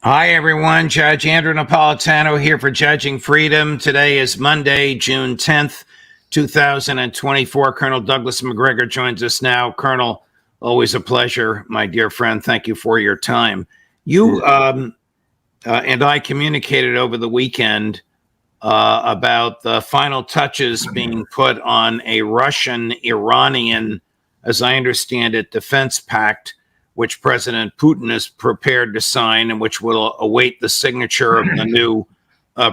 Hi, everyone. Judge Andrew Napolitano here for Judging Freedom. Today is Monday, June 10th, 2024. Colonel Douglas Macgregor joins us now. Colonel, always a pleasure, my dear friend. Thank you for your time. You and I communicated over the weekend about the final touches being put on a Russian-Iranian, as I understand it, defense pact, which President Putin is prepared to sign and which will await the signature of the new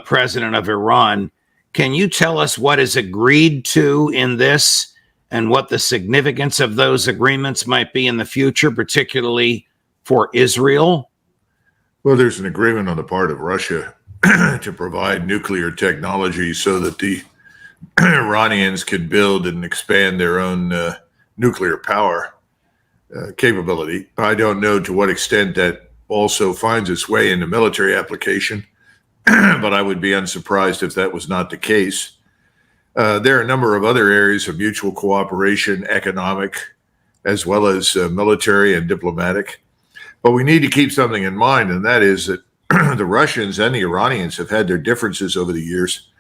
president of Iran. Can you tell us what is agreed to in this and what the significance of those agreements might be in the future, particularly for Israel? Well, there's an agreement on the part of Russia to provide nuclear technology so that the Iranians can build and expand their own nuclear power capability. I don't know to what extent that also finds its way into military application, but I would be unsurprised if that was not the case. There are a number of other areas of mutual cooperation, economic, as well as military and diplomatic. But we need to keep something in mind, and that is that the Russians and the Iranians have had their differences over the years.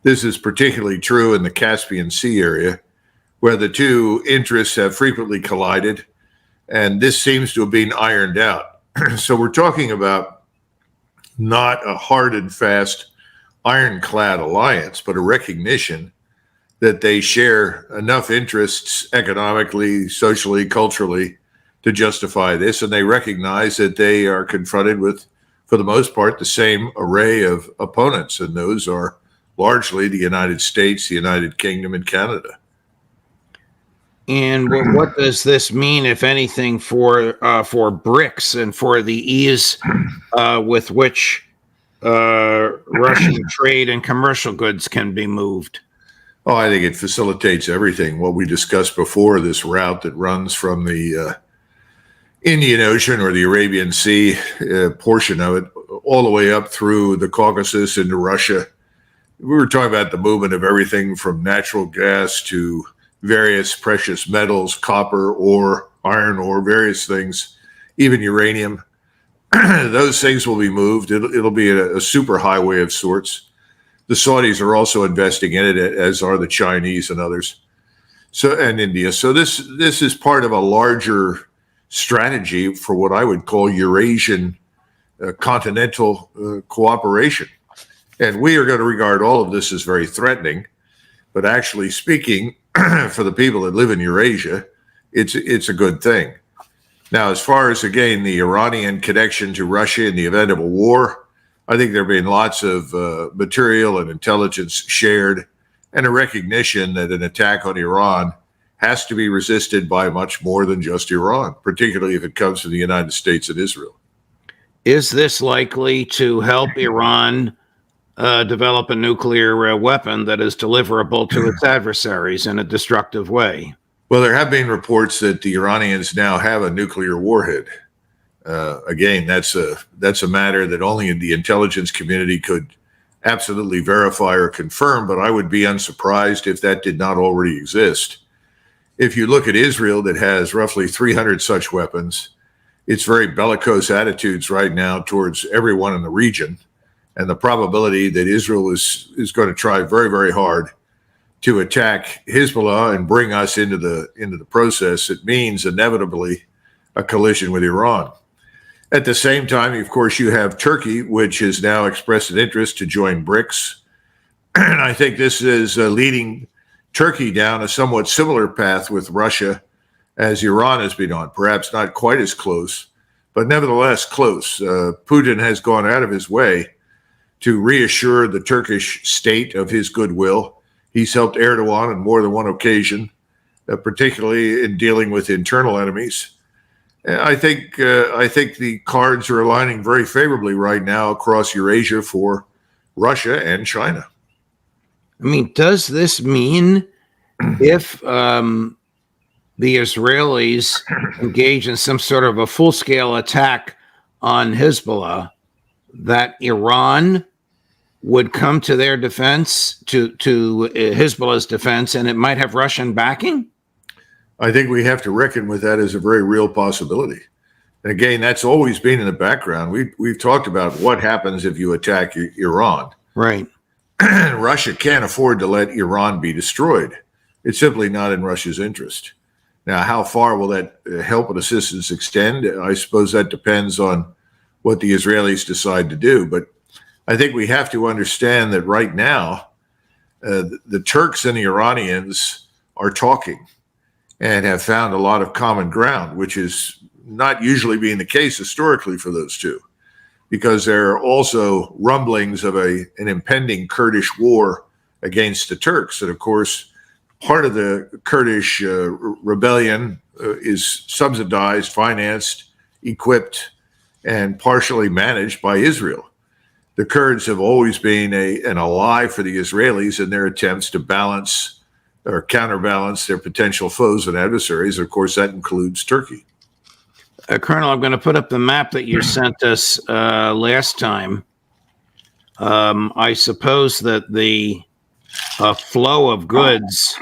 This is particularly true in the Caspian Sea area, where the two interests have frequently collided. And this seems to have been ironed out. So we're talking about not a hard and fast ironclad alliance, but a recognition that they share enough interests economically, socially, culturally to justify this. And they recognize that they are confronted with, for the most part, the same array of opponents. And those are largely the United States, the United Kingdom, and Canada. And what does this mean, if anything, for BRICS and for the ease with which Russian trade and commercial goods can be moved? Oh, I think it facilitates everything. What we discussed before, this route that runs from the Indian Ocean or the Arabian Sea portion of it, all the way up through the Caucasus into Russia. We were talking about the movement of everything from natural gas to various precious metals, copper ore, iron ore, various things, even uranium. Those things will be moved. It'll be a super highway of sorts. The Saudis are also investing in it, as are the Chinese and others, and India. So this is part of a larger strategy for what I would call Eurasian continental cooperation. And we are going to regard all of this as very threatening. But actually speaking, for the people that live in Eurasia, it's a good thing. Now, as far as, again, the Iranian connection to Russia in the event of a war, I think there have been lots of material and intelligence shared and a recognition that an attack on Iran has to be resisted by much more than just Iran, particularly if it comes from the United States and Israel. Is this likely to help Iran develop a nuclear weapon that is deliverable to its adversaries in a destructive way? Well, there have been reports that the Iranians now have a nuclear warhead. Again, that's a matter that only the intelligence community could absolutely verify or confirm, but I would be unsurprised if that did not already exist. If you look at Israel, that has roughly 300 such weapons, it's very bellicose attitudes right now towards everyone in the region. And the probability that Israel is going to try very, very hard to attack Hezbollah and bring us into the process, it means inevitably a collision with Iran. At the same time, of course, you have Turkey, which has now expressed an interest to join BRICS. And I think this is leading Turkey down a somewhat similar path with Russia as Iran has been on. Perhaps not quite as close, but nevertheless close. Putin has gone out of his way to reassure the Turkish state of his goodwill. He's helped Erdogan on more than one occasion, particularly in dealing with internal enemies. I think the cards are aligning very favorably right now across Eurasia for Russia and China. I mean, does this mean if the Israelis engage in some sort of a full-scale attack on Hezbollah, that Iran would come to their defense, to Hezbollah's defense, and it might have Russian backing? I think we have to reckon with that as a very real possibility. And again, that's always been in the background. We've talked about what happens if you attack Iran. Right. Russia can't afford to let Iran be destroyed. It's simply not in Russia's interest. Now, how far will that help and assistance extend? I suppose that depends on what the Israelis decide to do. But I think we have to understand that right now, the Turks and the Iranians are talking and have found a lot of common ground, which is not usually being the case historically for those two, because there are also rumblings of an impending Kurdish war against the Turks. And of course, part of the Kurdish rebellion is subsidized, financed, equipped, and partially managed by Israel. The Kurds have always been an ally for the Israelis in their attempts to balance or counterbalance their potential foes and adversaries. Of course, that includes Turkey. Colonel, I'm going to put up the map that you sent us last time. I suppose that the flow of goods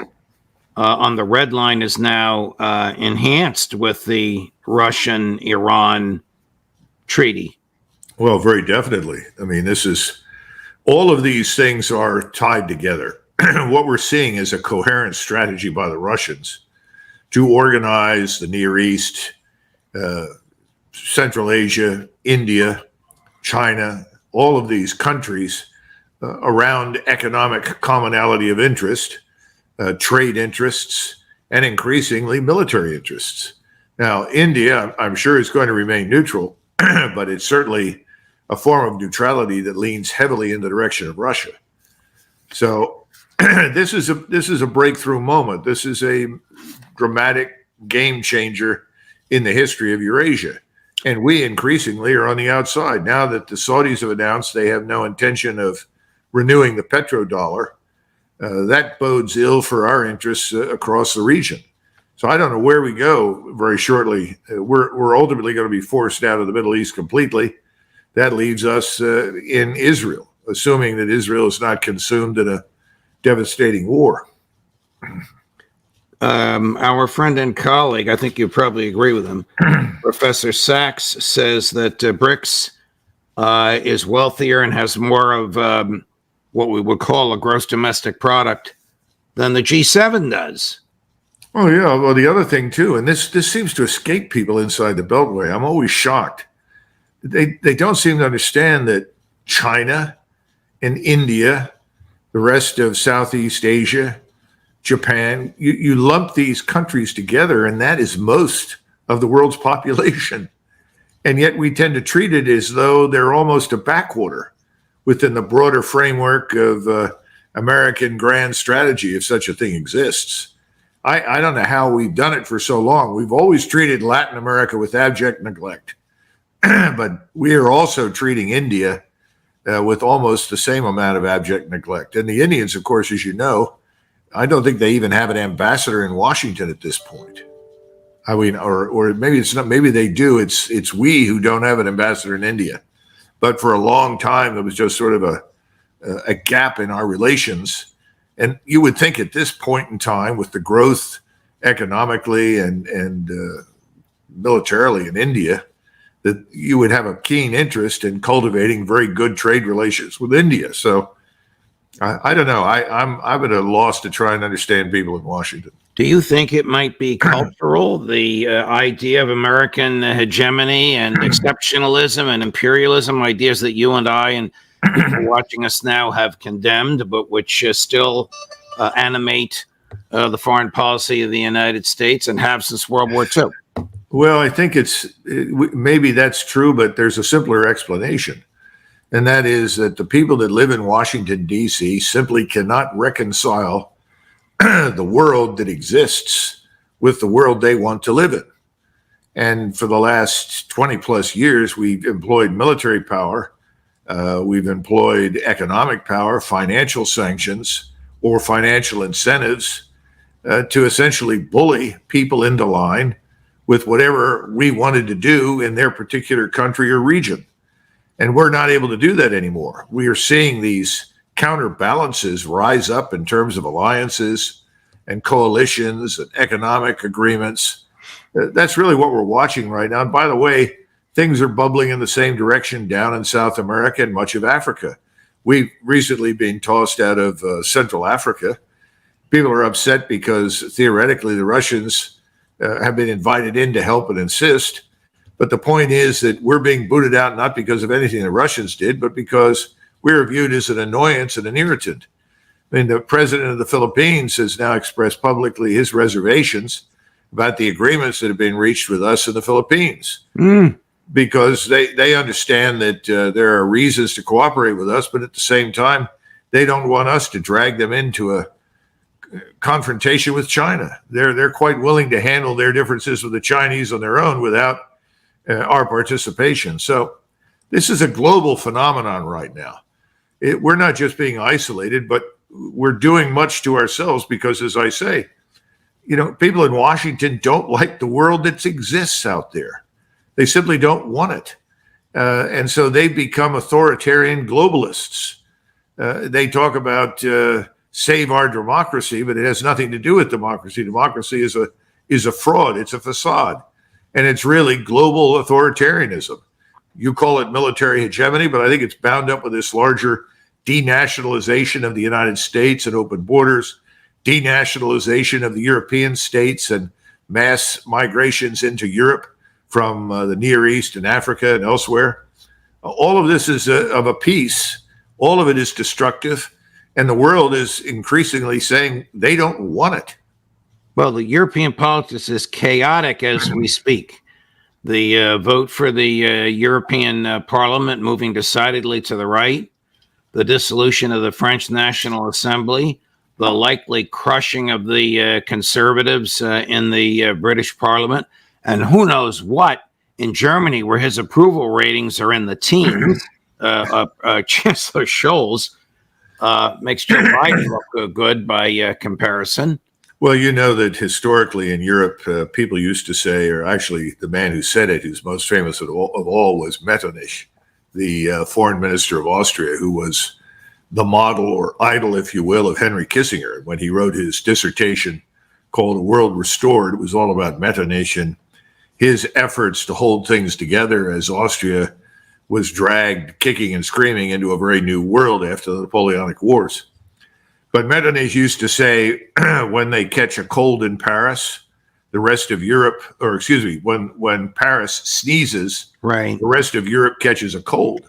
on the red line is now enhanced with the Russian-Iran treaty. Well, very definitely. I mean, all of these things are tied together. What we're seeing is a coherent strategy by the Russians to organize the Near East, Central Asia, India, China, all of these countries around economic commonality of interest, trade interests, and increasingly military interests. Now, India, I'm sure, is going to remain neutral, but it's certainly a form of neutrality that leans heavily in the direction of Russia. So this is a breakthrough moment. This is a dramatic game changer in the history of Eurasia. And we increasingly are on the outside. Now that the Saudis have announced they have no intention of renewing the petrodollar, that bodes ill for our interests across the region. So I don't know where we go very shortly. We're ultimately going to be forced out of the Middle East completely. That leaves us in Israel, assuming that Israel is not consumed in a devastating war. Our friend and colleague, I think you probably agree with him, Professor Sachs, says that BRICS is wealthier and has more of what we would call a gross domestic product than the G7 does. Oh, yeah. Well, the other thing, too, and this seems to escape people inside the Beltway. I'm always shocked. They don't seem to understand that China and India, the rest of Southeast Asia, Japan, you lump these countries together, and that is most of the world's population. And yet we tend to treat it as though they're almost a backwater within the broader framework of American grand strategy, if such a thing exists. I don't know how we've done it for so long. We've always treated Latin America with abject neglect. But we are also treating India with almost the same amount of abject neglect. And the Indians, of course, as you know, I don't think they even have an ambassador in Washington at this point. I mean, or maybe it's not. Maybe they do. It's we who don't have an ambassador in India. But for a long time, there was just sort of a gap in our relations. And you would think at this point in time, with the growth economically and militarily in India, that you would have a keen interest in cultivating very good trade relations with India. So I don't know. I'm at a loss to try and understand people in Washington. Do you think it might be cultural, the idea of American hegemony and exceptionalism and imperialism, ideas that you and I and people watching us now have condemned, but which still animate the foreign policy of the United States and have since World War II? Well, I think maybe that's true, but there's a simpler explanation. And that is that the people that live in Washington, D.C. simply cannot reconcile the world that exists with the world they want to live in. And for the last 20 plus years, we've employed military power. We've employed economic power, financial sanctions, or financial incentives to essentially bully people into line with whatever we wanted to do in their particular country or region. And we're not able to do that anymore. We are seeing these counterbalances rise up in terms of alliances and coalitions and economic agreements That's really what we're watching right now. And by the way, things are bubbling in the same direction down in South America and much of Africa. We've recently been tossed out of Central Africa. People are upset because theoretically the Russians have been invited in to help and assist. But the point is that we're being booted out not because of anything the Russians did, but because we're viewed as an annoyance and an irritant. I mean, the president of the Philippines has now expressed publicly his reservations about the agreements that have been reached with us in the Philippines, because they understand that there are reasons to cooperate with us, but at the same time, they don't want us to drag them into a confrontation with China. They're quite willing to handle their differences with the Chinese on their own without our participation. So this is a global phenomenon right now. We're not just being isolated, but we're doing much to ourselves because, as I say, people in Washington don't like the world that exists out there. They simply don't want it. And so they've become authoritarian globalists. They talk about save our democracy, but it has nothing to do with democracy. Democracy is a fraud. It's a facade. And it's really global authoritarianism. You call it military hegemony, but I think it's bound up with this larger denationalization of the United States and open borders, denationalization of the European states and mass migrations into Europe from the Near East and Africa and elsewhere. All of this is of a piece. All of it is destructive. And the world is increasingly saying they don't want it. Well, the European politics is chaotic as we speak. The vote for the European Parliament moving decidedly to the right, the dissolution of the French National Assembly, the likely crushing of the conservatives in the British Parliament, and who knows what in Germany, where his approval ratings are in the teens. Chancellor Scholz makes Joe Biden look good by comparison. Well, you know that historically in Europe, people used to say, or actually the man who said it, who's most famous of all was Metternich, the foreign minister of Austria, who was the model or idol, if you will, of Henry Kissinger. When he wrote his dissertation called A World Restored, it was all about Metternich and his efforts to hold things together as Austria was dragged kicking and screaming into a very new world after the Napoleonic Wars. But Metternich used to say, when they catch a cold in Paris, the rest of Europe, or excuse me, when Paris sneezes, right, the rest of Europe catches a cold.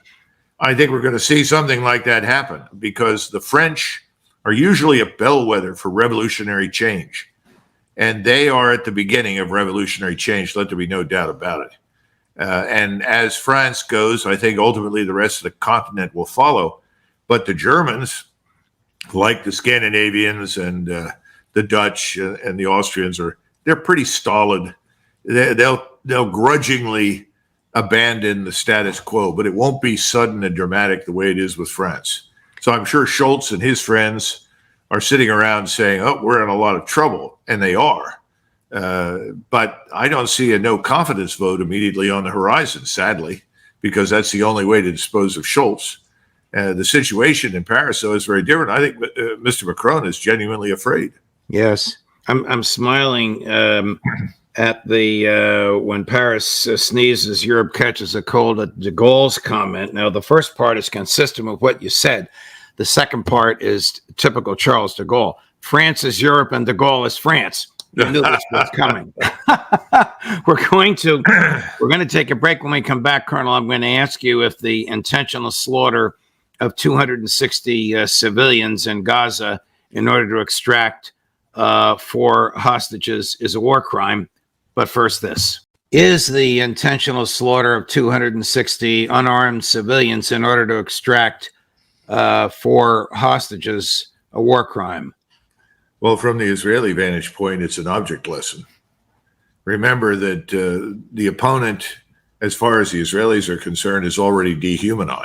I think we're going to see something like that happen because the French are usually a bellwether for revolutionary change. And they are at the beginning of revolutionary change. Let there be no doubt about it. And as France goes, I think ultimately the rest of the continent will follow. But the Germans, like the Scandinavians and the Dutch and the Austrians, they're pretty stolid. They'll grudgingly abandon the status quo, but it won't be sudden and dramatic the way it is with France. So I'm sure Scholz and his friends are sitting around saying, oh, we're in a lot of trouble, and they are. But I don't see a no confidence vote immediately on the horizon, sadly, because that's the only way to dispose of Scholz. The situation in Paris, though, is very different. I think Mr. Macron is genuinely afraid. Yes, I'm smiling at the when Paris sneezes, Europe catches a cold at de Gaulle's comment. Now, the first part is consistent with what you said. The second part is typical Charles de Gaulle. France is Europe and de Gaulle is France. You knew this was coming. We're going to take a break. When we come back, Colonel, I'm going to ask you if the intentional slaughter of 260 civilians in Gaza in order to extract 4 hostages is a war crime. But first this. Is the intentional slaughter of 260 unarmed civilians in order to extract 4 hostages a war crime? Well, from the Israeli vantage point, it's an object lesson. Remember that the opponent, as far as the Israelis are concerned, is already dehumanized.